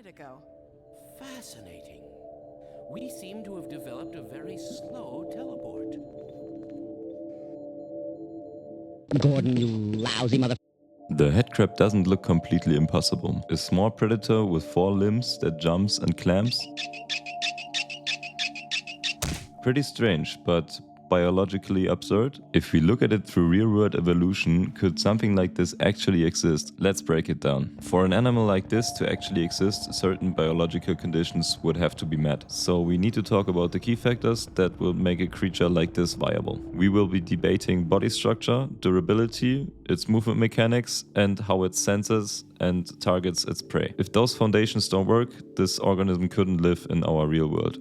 ago. Fascinating. We seem to have developed a very slow teleport. Gordon, you lousy mother... The headcrab doesn't look completely impossible. A small predator with 4 limbs that jumps and clamps. Pretty strange, but biologically absurd. If we look at it through real-world evolution, could something like this actually exist? Let's break it down. For an animal like this to actually exist, certain biological conditions would have to be met. So we need to talk about the key factors that will make a creature like this viable. We will be debating body structure, durability, its movement mechanics, and how it senses and targets its prey. If those foundations don't work, this organism couldn't live in our real world.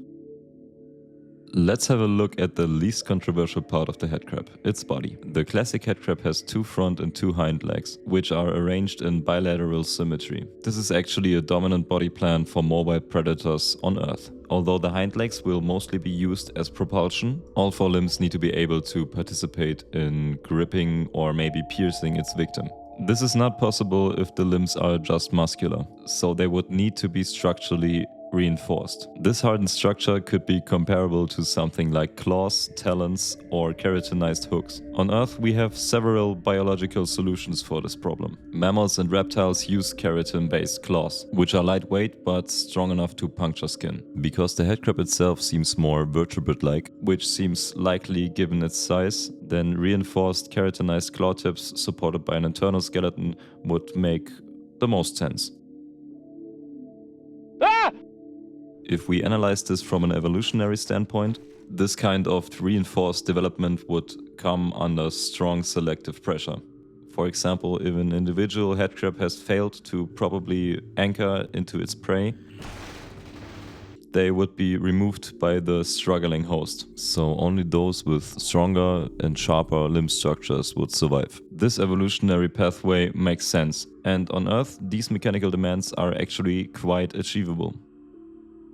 Let's have a look at the least controversial part of the headcrab, its body. The classic headcrab has 2 front and 2 hind legs, which are arranged in bilateral symmetry. This is actually a dominant body plan for mobile predators on Earth. Although the hind legs will mostly be used as propulsion, all 4 limbs need to be able to participate in gripping or maybe piercing its victim. This is not possible if the limbs are just muscular, so they would need to be structurally reinforced. This hardened structure could be comparable to something like claws, talons, or keratinized hooks. On Earth, we have several biological solutions for this problem. Mammals and reptiles use keratin-based claws, which are lightweight but strong enough to puncture skin. Because the headcrab itself seems more vertebrate-like, which seems likely given its size, then reinforced keratinized claw tips supported by an internal skeleton would make the most sense. If we analyze this from an evolutionary standpoint, this kind of reinforced development would come under strong selective pressure. For example, if an individual headcrab has failed to properly anchor into its prey, they would be removed by the struggling host. So only those with stronger and sharper limb structures would survive. This evolutionary pathway makes sense, and on Earth, these mechanical demands are actually quite achievable.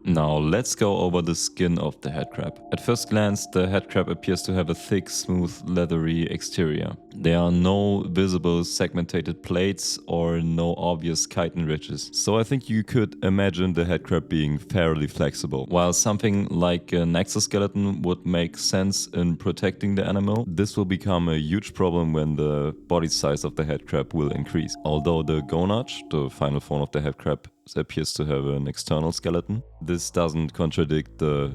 Now let's go over the skin of the headcrab. At first glance, the headcrab appears to have a thick, smooth, leathery exterior. There are no visible segmented plates or no obvious chitin ridges, so I think you could imagine the headcrab being fairly flexible. While something like an exoskeleton would make sense in protecting the animal, this will become a huge problem when the body size of the headcrab will increase. Although the gonad, the final form of the headcrab, appears to have an external skeleton, this doesn't contradict the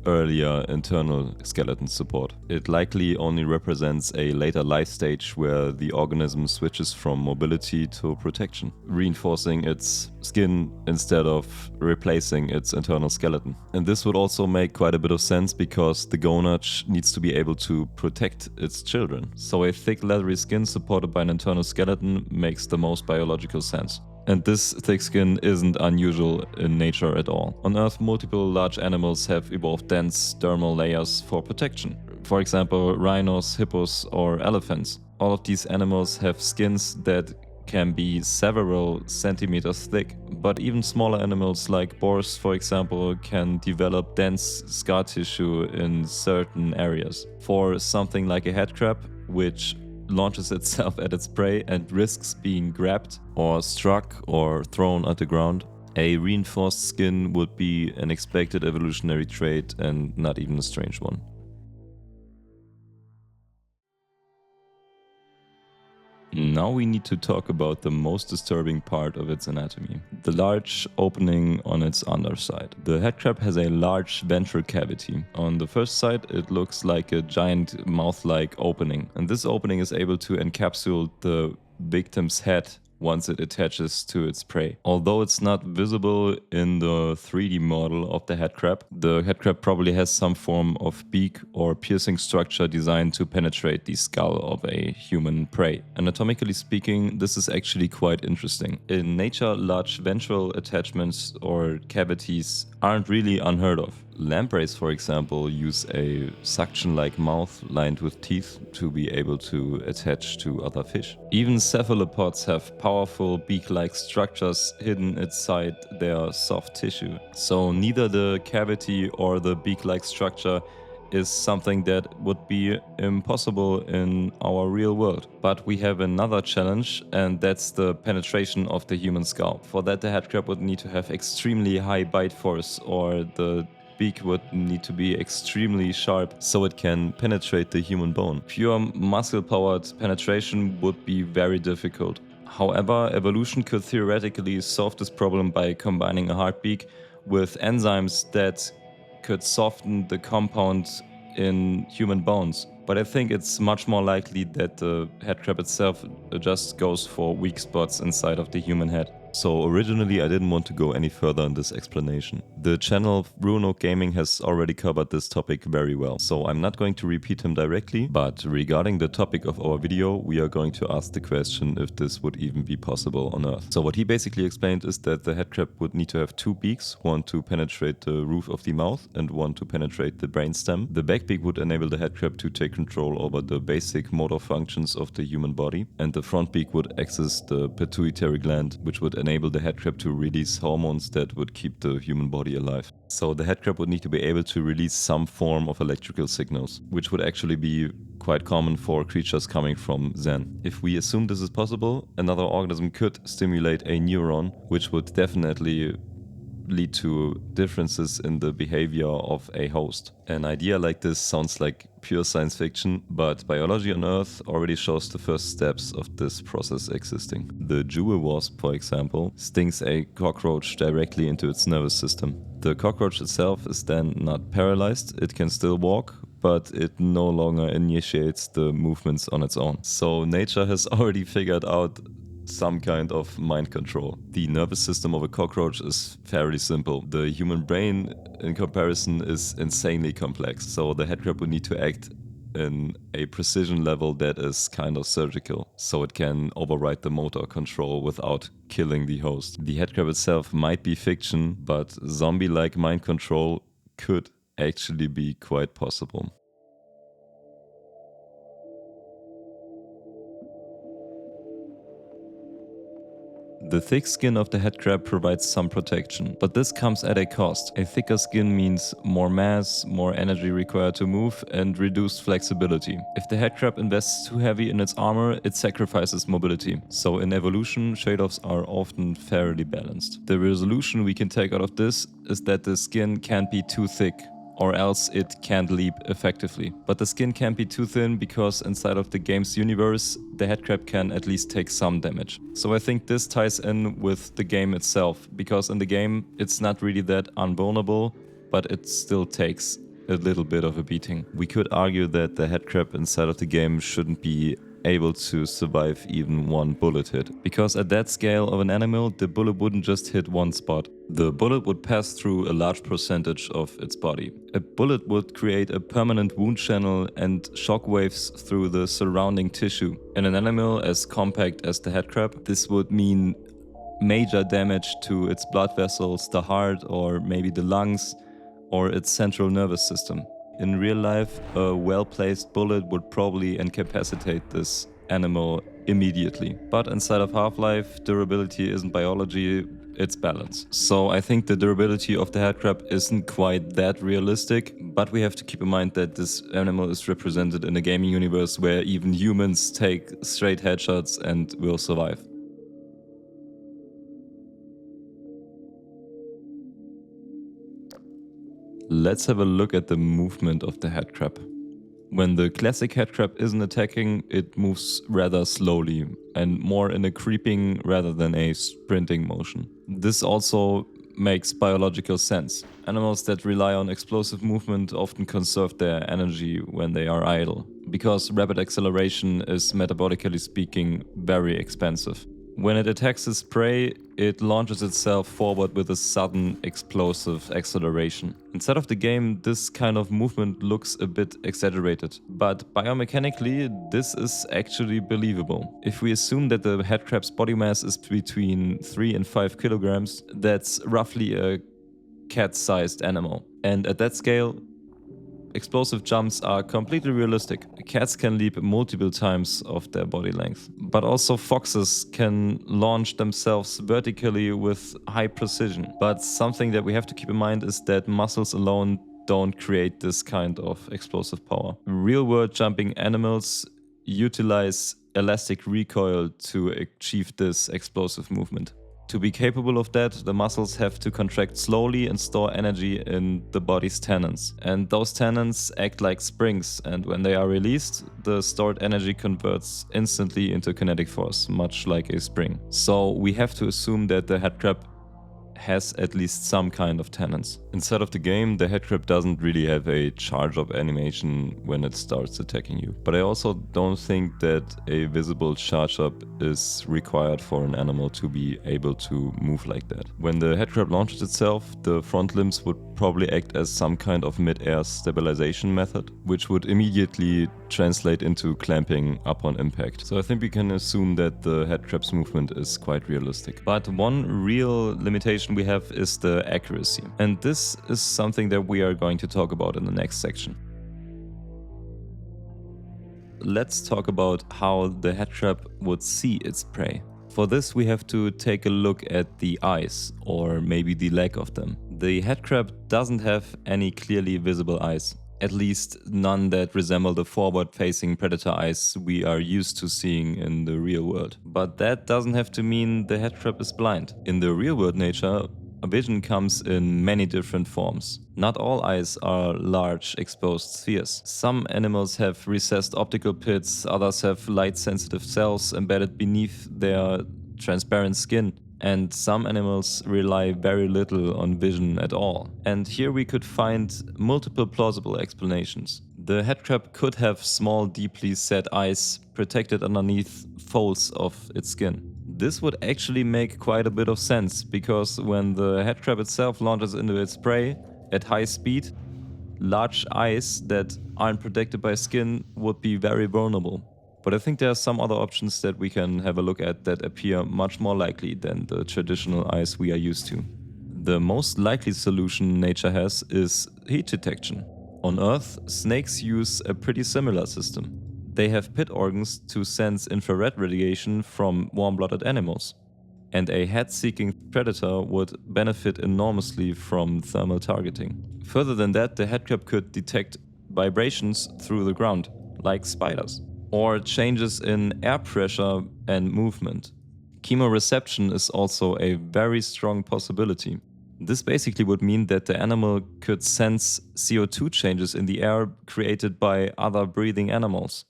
earlier internal skeleton support. It likely only represents a later life stage where the organism switches from mobility to protection, reinforcing its skin instead of replacing its internal skeleton. And this would also make quite a bit of sense because the gonad needs to be able to protect its children. So a thick leathery skin supported by an internal skeleton makes the most biological sense. And this thick skin isn't unusual in nature at all. On Earth, multiple large animals have evolved dense dermal layers for protection. For example, rhinos, hippos, or elephants. All of these animals have skins that can be several centimeters thick, but even smaller animals like boars, for example, can develop dense scar tissue in certain areas. For something like a headcrab, which launches itself at its prey and risks being grabbed or struck or thrown at the ground, a reinforced skin would be an expected evolutionary trait and not even a strange one. Now we need to talk about the most disturbing part of its anatomy, the large opening on its underside. The headcrab has a large ventral cavity. On the first side, it looks like a giant mouth-like opening, and this opening is able to encapsulate the victim's head once it attaches to its prey. Although it's not visible in the 3D model of the headcrab probably has some form of beak or piercing structure designed to penetrate the skull of a human prey. Anatomically speaking, this is actually quite interesting. In nature, large ventral attachments or cavities aren't really unheard of. Lampreys, for example, use a suction-like mouth lined with teeth to be able to attach to other fish. Even cephalopods have powerful beak-like structures hidden inside their soft tissue. So neither the cavity or the beak-like structure is something that would be impossible in our real world. But we have another challenge, and that's the penetration of the human skull. For that, the headcrab would need to have extremely high bite force, or the beak would need to be extremely sharp so it can penetrate the human bone. Pure muscle-powered penetration would be very difficult. However, evolution could theoretically solve this problem by combining a hard beak with enzymes that could soften the compound in human bones. But I think it's much more likely that the headcrab itself just goes for weak spots inside of the human head. So originally I didn't want to go any further in this explanation. The channel Bruno Gaming has already covered this topic very well, so I'm not going to repeat him directly, but regarding the topic of our video, we are going to ask the question if this would even be possible on Earth. So what he basically explained is that the headcrab would need to have two beaks, one to penetrate the roof of the mouth and one to penetrate the brainstem. The back beak would enable the headcrab to take control over the basic motor functions of the human body, and the front beak would access the pituitary gland, which would enable the headcrab to release hormones that would keep the human body alive. So the headcrab would need to be able to release some form of electrical signals, which would actually be quite common for creatures coming from Zen. If we assume this is possible, another organism could stimulate a neuron, which would definitely lead to differences in the behavior of a host. An idea like this sounds like pure science fiction, but biology on Earth already shows the first steps of this process existing. The jewel wasp, for example, stings a cockroach directly into its nervous system. The cockroach itself is then not paralyzed, it can still walk, but it no longer initiates the movements on its own. So nature has already figured out some kind of mind control. The nervous system of a cockroach is fairly simple. The human brain, in comparison, is insanely complex, so the headcrab would need to act in a precision level that is kind of surgical, so it can override the motor control without killing the host. The headcrab itself might be fiction, but zombie-like mind control could actually be quite possible. The thick skin of the headcrab provides some protection, but this comes at a cost. A thicker skin means more mass, more energy required to move, and reduced flexibility. If the headcrab invests too heavy in its armor, it sacrifices mobility. So in evolution, trade-offs are often fairly balanced. The resolution we can take out of this is that the skin can't be too thick, or else it can't leap effectively. But the skin can't be too thin because inside of the game's universe, the headcrab can at least take some damage. So I think this ties in with the game itself, because in the game it's not really that invulnerable, but it still takes a little bit of a beating. We could argue that the headcrab inside of the game shouldn't be able to survive even one bullet hit, because at that scale of an animal, the bullet wouldn't just hit one spot. The bullet would pass through a large percentage of its body. A bullet would create a permanent wound channel and shockwaves through the surrounding tissue. In an animal as compact as the headcrab, this would mean major damage to its blood vessels, the heart, or maybe the lungs, or its central nervous system. In real life, a well-placed bullet would probably incapacitate this animal immediately. But inside of Half-Life, durability isn't biology, it's balance. So I think the durability of the headcrab isn't quite that realistic, but we have to keep in mind that this animal is represented in a gaming universe where even humans take straight headshots and will survive. Let's have a look at the movement of the headcrab. When the classic headcrab isn't attacking, it moves rather slowly and more in a creeping rather than a sprinting motion. This also makes biological sense. Animals that rely on explosive movement often conserve their energy when they are idle, because rapid acceleration is, metabolically speaking, very expensive. When it attacks its prey, it launches itself forward with a sudden explosive acceleration. Inside of the game, this kind of movement looks a bit exaggerated, but biomechanically, this is actually believable. If we assume that the headcrab's body mass is between 3 and 5 kilograms, that's roughly a cat-sized animal. And at that scale, explosive jumps are completely realistic. Cats can leap multiple times of their body length. But also foxes can launch themselves vertically with high precision. But something that we have to keep in mind is that muscles alone don't create this kind of explosive power. Real-world jumping animals utilize elastic recoil to achieve this explosive movement. To be capable of that, the muscles have to contract slowly and store energy in the body's tendons. And those tendons act like springs, and when they are released, the stored energy converts instantly into kinetic force, much like a spring. So we have to assume that the headcrab has at least some kind of tendons. Inside of the game, the headcrab doesn't really have a charge-up animation when it starts attacking you. But I also don't think that a visible charge-up is required for an animal to be able to move like that. When the headcrab launches itself, the front limbs would probably act as some kind of mid-air stabilization method, which would immediately translate into clamping upon impact. So I think we can assume that the headcrab's movement is quite realistic. But one real limitation we have is the accuracy. And this is something that we are going to talk about in the next section. Let's talk about how the headcrab would see its prey. For this, we have to take a look at the eyes, or maybe the lack of them. The headcrab doesn't have any clearly visible eyes, at least none that resemble the forward-facing predator eyes we are used to seeing in the real world. But that doesn't have to mean the headcrab is blind. In the real-world nature, vision comes in many different forms. Not all eyes are large, exposed spheres. Some animals have recessed optical pits, others have light-sensitive cells embedded beneath their transparent skin, and some animals rely very little on vision at all. And here we could find multiple plausible explanations. The headcrab could have small, deeply set eyes protected underneath folds of its skin. This would actually make quite a bit of sense, because when the headcrab itself launches into its prey at high speed, large eyes that aren't protected by skin would be very vulnerable. But I think there are some other options that we can have a look at that appear much more likely than the traditional eyes we are used to. The most likely solution nature has is heat detection. On Earth, snakes use a pretty similar system. They have pit organs to sense infrared radiation from warm-blooded animals. And a head-seeking predator would benefit enormously from thermal targeting. Further than that, the headcrab could detect vibrations through the ground, like spiders, or changes in air pressure and movement. Chemoreception is also a very strong possibility. This basically would mean that the animal could sense CO2 changes in the air created by other breathing animals.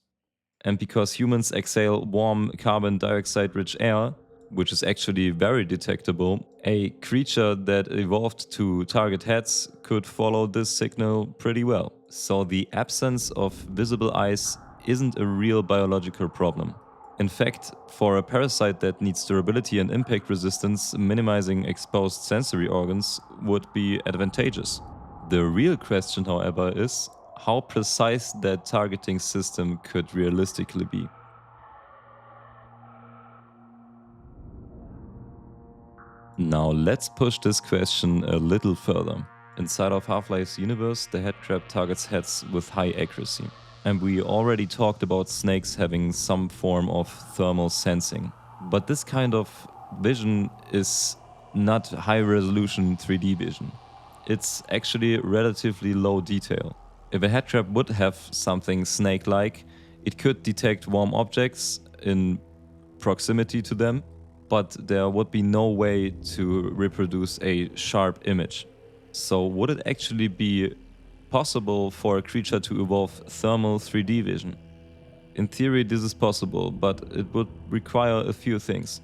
And because humans exhale warm carbon dioxide-rich air, which is actually very detectable, a creature that evolved to target heads could follow this signal pretty well. So the absence of visible eyes isn't a real biological problem. In fact, for a parasite that needs durability and impact resistance, minimizing exposed sensory organs would be advantageous. The real question, however, is how precise that targeting system could realistically be. Now let's push this question a little further. Inside of Half-Life's universe, the headcrab targets heads with high accuracy. And we already talked about snakes having some form of thermal sensing. But this kind of vision is not high-resolution 3D vision. It's actually relatively low detail. If a headcrab would have something snake-like, it could detect warm objects in proximity to them, but there would be no way to reproduce a sharp image. So would it actually be possible for a creature to evolve thermal 3D vision? In theory, this is possible, but it would require a few things.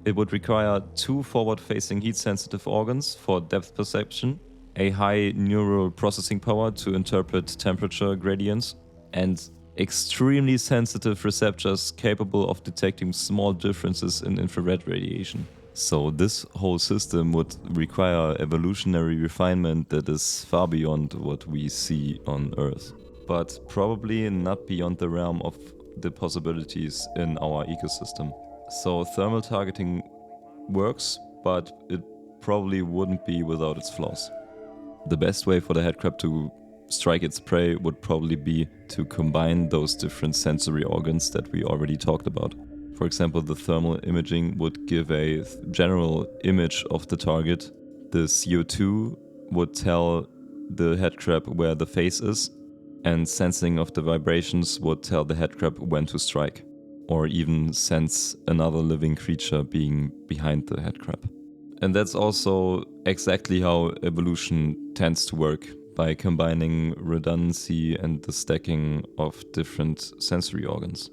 It would require 2 forward-facing heat-sensitive organs for depth perception, a high neural processing power to interpret temperature gradients, and extremely sensitive receptors capable of detecting small differences in infrared radiation. So this whole system would require evolutionary refinement that is far beyond what we see on Earth, but probably not beyond the realm of the possibilities in our ecosystem. So thermal targeting works, but it probably wouldn't be without its flaws. The best way for the headcrab to strike its prey would probably be to combine those different sensory organs that we already talked about. For example, the thermal imaging would give a general image of the target. The CO2 would tell the headcrab where the face is, and sensing of the vibrations would tell the headcrab when to strike, or even sense another living creature being behind the headcrab. And that's also exactly how evolution tends to work, by combining redundancy and the stacking of different sensory organs.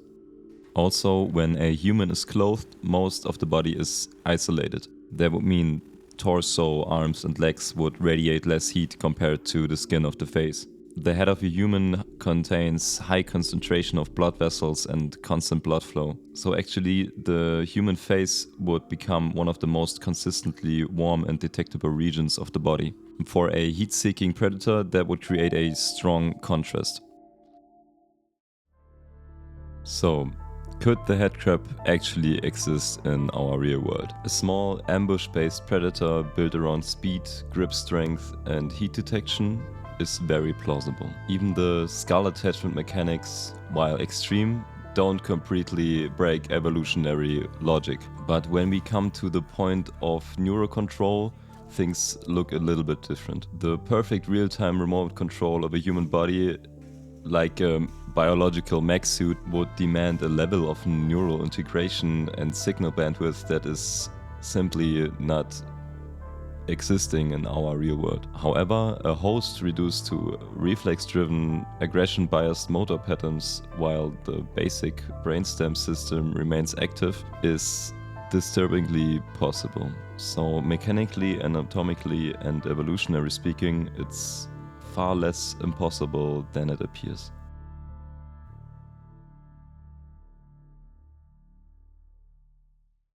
Also, when a human is clothed, most of the body is isolated. That would mean torso, arms and legs would radiate less heat compared to the skin of the face. The head of a human contains high concentration of blood vessels and constant blood flow. So actually the human face would become one of the most consistently warm and detectable regions of the body. For a heat-seeking predator, that would create a strong contrast. So, could the headcrab actually exist in our real world? A small ambush-based predator built around speed, grip strength and heat detection is very plausible. Even the skull attachment mechanics, while extreme, don't completely break evolutionary logic. But when we come to the point of neurocontrol, things look a little bit different. The perfect real-time remote control of a human body, like a biological mech suit, would demand a level of neural integration and signal bandwidth that is simply not existing in our real world. However, a host reduced to reflex-driven, aggression-biased motor patterns while the basic brainstem system remains active is disturbingly possible. So mechanically, anatomically and evolutionary speaking, it's far less impossible than it appears.